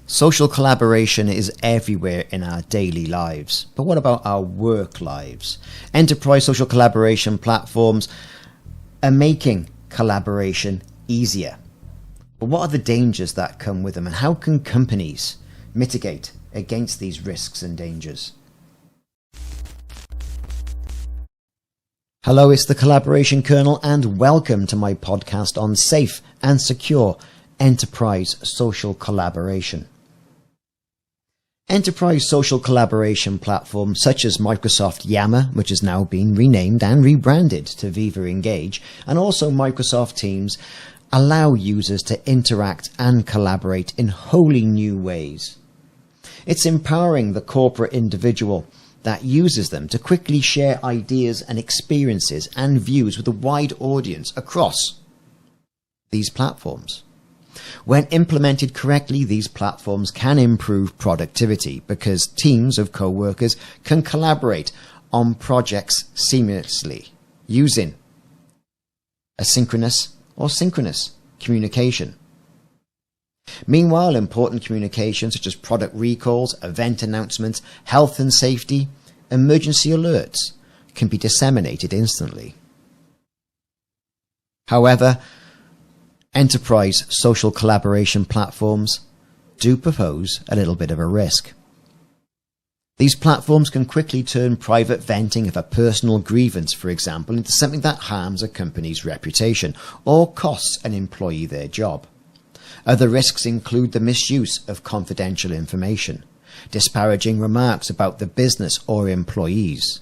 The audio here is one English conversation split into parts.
Social collaboration is everywhere in our daily lives. But what about our work lives? Enterprise social collaboration platforms are making collaboration easier. But what are the dangers that come with them, and how can companies mitigate against these risks and dangers? Hello, it's the Collaboration Kernel, and welcome to my podcast on safe and secure enterprise social collaboration. Enterprise social collaboration platforms such as Microsoft Yammer, which has now been renamed and rebranded to Viva Engage, and also Microsoft Teams, allow users to interact and collaborate in wholly new ways. It's empowering the corporate individual that uses them to quickly share ideas and experiences and views with a wide audience across these platforms. When implemented correctly, these platforms can improve productivity because teams of co-workers can collaborate on projects seamlessly using asynchronous or synchronous communication. Meanwhile, important communication such as product recalls, event announcements, health and safety, emergency alerts can be disseminated instantly. However, enterprise social collaboration platforms do pose a little bit of a risk. These platforms can quickly turn private venting of a personal grievance, for example, into something that harms a company's reputation or costs an employee their job. Other risks include the misuse of confidential information, disparaging remarks about the business or employees.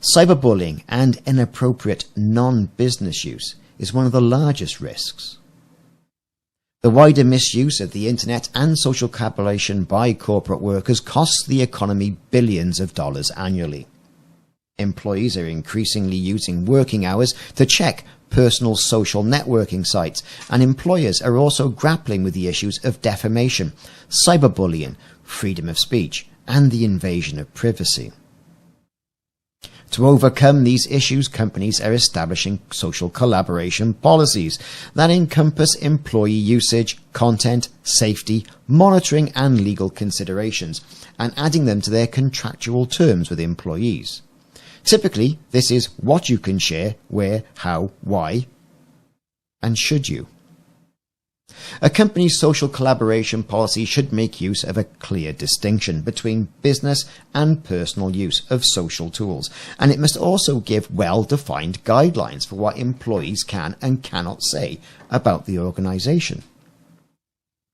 Cyberbullying and inappropriate non-business use is one of the largest risks. The wider misuse of the internet and social collaboration by corporate workers costs the economy billions of dollars annually. Employees are increasingly using working hours to check personal social networking sites, and employers are also grappling with the issues of defamation, cyberbullying, freedom of speech, and the invasion of privacy. To overcome these issues, companies are establishing social collaboration policies that encompass employee usage, content, safety, monitoring, and legal considerations, and adding them to their contractual terms with employees. Typically, this is what you can share, where, how, why, and should you. A company's social collaboration policy should make use of a clear distinction between business and personal use of social tools, and it must also give well-defined guidelines for what employees can and cannot say about the organization.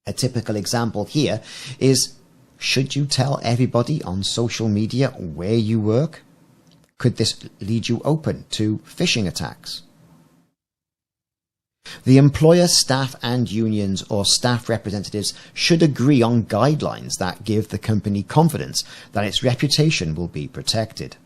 A typical example here is, should you tell everybody on social media where you work? Could this lead you open to phishing attacks? The employer, staff and unions or staff representatives should agree on guidelines that give the company confidence that its reputation will be protected.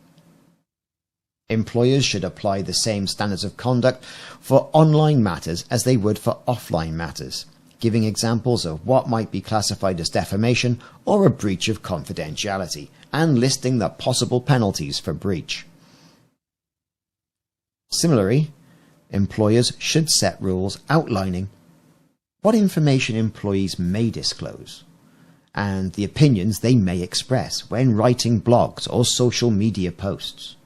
Employers should apply the same standards of conduct for online matters as they would for offline matters, giving examples of what might be classified as defamation or a breach of confidentiality, and listing the possible penalties for breach. Similarly, employers should set rules outlining what information employees may disclose and the opinions they may express when writing blogs or social media posts.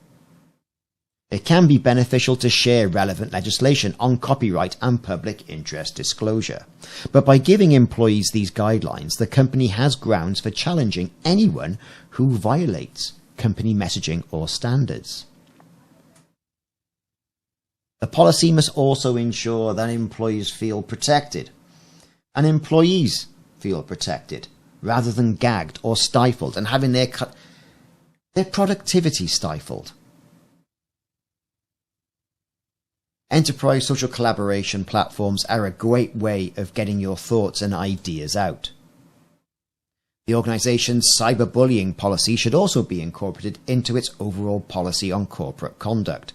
It can be beneficial to share relevant legislation on copyright and public interest disclosure, but by giving employees these guidelines, the company has grounds for challenging anyone who violates company messaging or standards. The policy must also ensure that employees feel protected and employees feel protected rather than gagged or stifled and having their productivity stifled. Enterprise social collaboration platforms are a great way of getting your thoughts and ideas out. The organization's cyberbullying policy should also be incorporated into its overall policy on corporate conduct.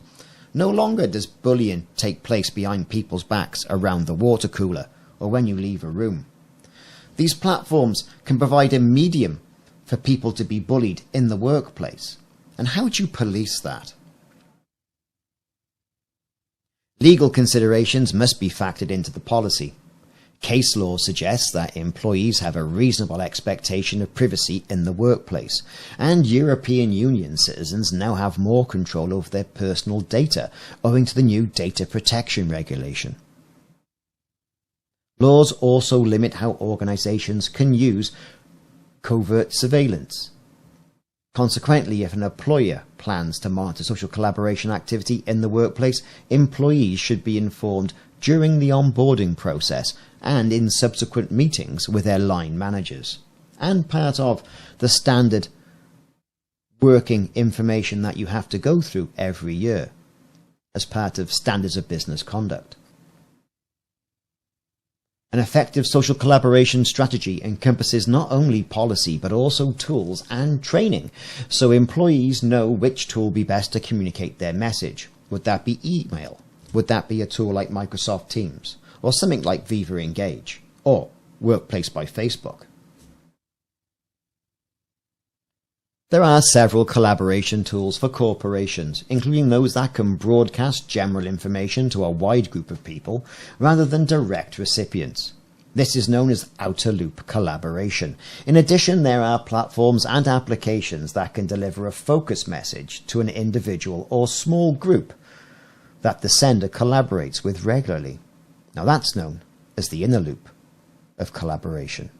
No longer does bullying take place behind people's backs around the water cooler or when you leave a room. These platforms can provide a medium for people to be bullied in the workplace. And how would you police that? Legal considerations must be factored into the policy. Case law suggests that employees have a reasonable expectation of privacy in the workplace, and European Union citizens now have more control over their personal data owing to the new data protection regulation. Laws also limit how organisations can use covert surveillance. Consequently, if an employer plans to monitor social collaboration activity in the workplace, employees should be informed during the onboarding process and in subsequent meetings with their line managers, and part of the standard working information that you have to go through every year as part of standards of business conduct. An effective social collaboration strategy encompasses not only policy but also tools and training, so employees know which tool will be best to communicate their message. Would that be email? Would that be a tool like Microsoft Teams? Or something like Viva Engage? Or Workplace by Facebook? There are several collaboration tools for corporations, including those that can broadcast general information to a wide group of people rather than direct recipients. This is known as outer-loop collaboration. In addition, there are platforms and applications that can deliver a focus message to an individual or small group that the sender collaborates with regularly. Now that's known as the inner loop of collaboration.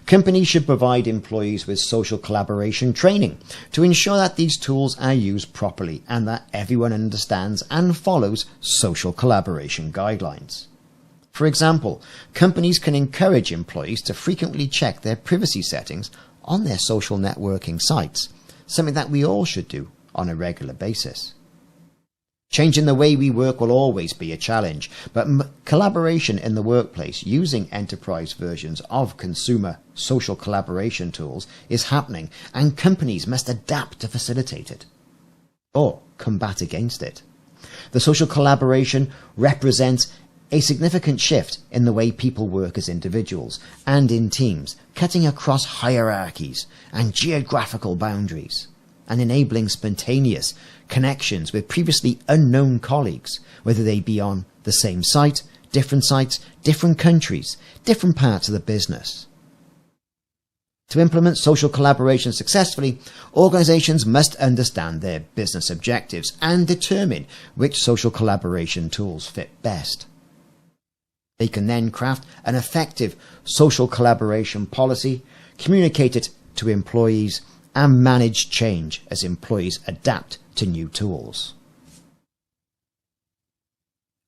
Companies should provide employees with social collaboration training to ensure that these tools are used properly and that everyone understands and follows social collaboration guidelines. For example, companies can encourage employees to frequently check their privacy settings on their social networking sites, something that we all should do on a regular basis. Changing the way we work will always be a challenge, but collaboration in the workplace using enterprise versions of consumer social collaboration tools is happening, and companies must adapt to facilitate it or combat against it. The social collaboration represents a significant shift in the way people work as individuals and in teams, cutting across hierarchies and geographical boundaries, and enabling spontaneous connections with previously unknown colleagues, whether they be on the same site, different countries, different parts of the business. To implement social collaboration successfully, organizations must understand their business objectives and determine which social collaboration tools fit best. They can then craft an effective social collaboration policy, communicate it to employees, and manage change as employees adapt to new tools.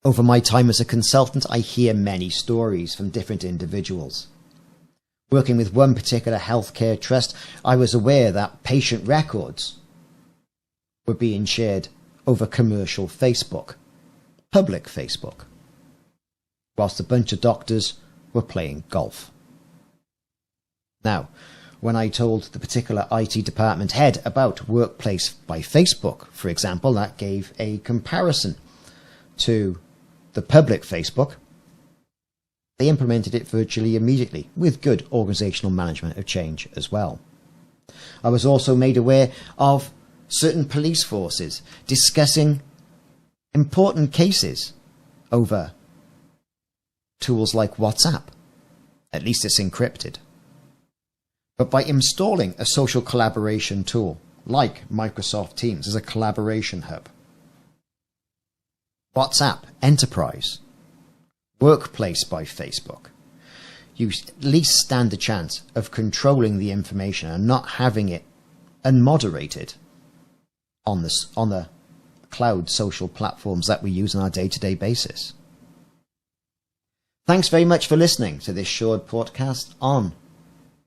Over my time as a consultant, I hear many stories from different individuals. Working with one particular healthcare trust, I was aware that patient records were being shared over commercial Facebook, public Facebook, whilst a bunch of doctors were playing golf. Now, when I told the particular IT department head about Workplace by Facebook, for example, that gave a comparison to the public Facebook, they implemented it virtually immediately with good organizational management of change as well. I was also made aware of certain police forces discussing important cases over tools like WhatsApp. At least it's encrypted. But by installing a social collaboration tool like Microsoft Teams as a collaboration hub, WhatsApp Enterprise, Workplace by Facebook, you at least stand a chance of controlling the information and not having it unmoderated on the cloud social platforms that we use on our day-to-day basis. Thanks very much for listening to this short podcast on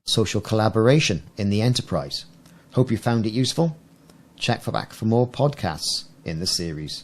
social collaboration in the enterprise. Hope you found it useful. Check back for more podcasts in the series.